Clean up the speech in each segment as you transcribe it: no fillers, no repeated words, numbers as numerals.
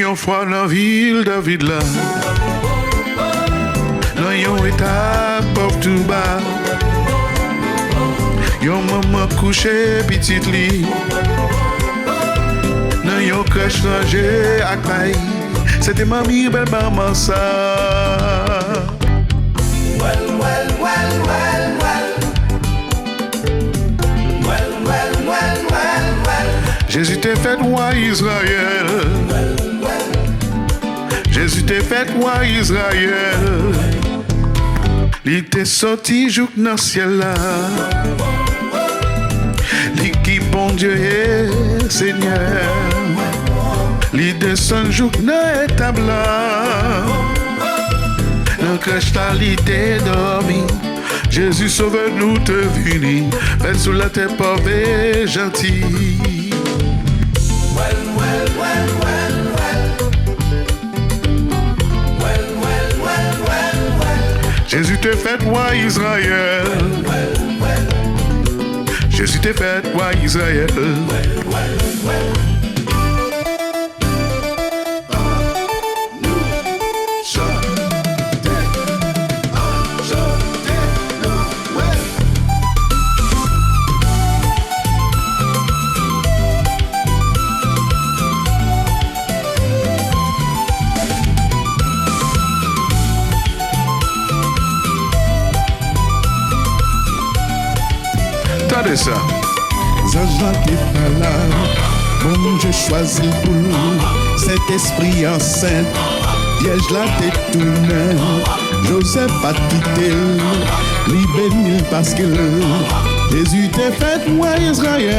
yon fois dans la ville David là. Dans yon état pauvre tout bas. Yon maman couché petite lit. Dans yon crèche rangée à caille. C'était mamie belle maman ça. Jésus t'est fait roi Israël. Jésus t'est fait roi Israël. Il t'est sorti jouk dans le ciel là. Il qui bon Dieu est Seigneur. Il descend jouk dans l'étable là. Dans crèche là, il t'est dormi. Jésus sauve nous te vini. Faites sous la terre pauvre et gentil. Jésus t'est fait roi Israël. Jésus t'est fait roi Israël. Regardez ça. Zange qui est là, bon Dieu choisit pour nous, cet esprit enceinte, piège la tête tout neuf, Joseph a quitté, lui béni parce que Jésus t'est fait roi Israël.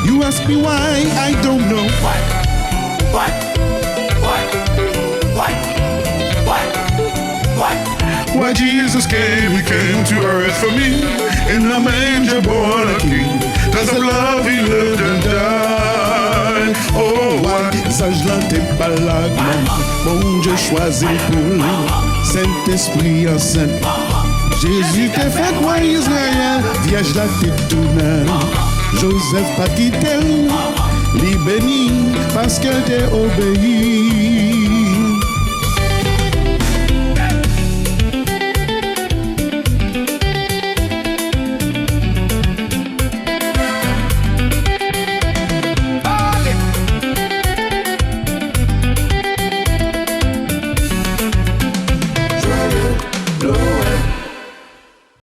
You ask me why, I don't know. Why Jesus came, he came to earth for me. In a manger born a king. Cause of love he lived and died. Oh, why? Zange là t'es pas là, bon Dieu choisit pour nous, Saint-Esprit enceinte. Jésus t'est fait roi Israël, vierge la tête tout neuf. Joseph pas quitté, lui béni parce qu'elle t'est obéi.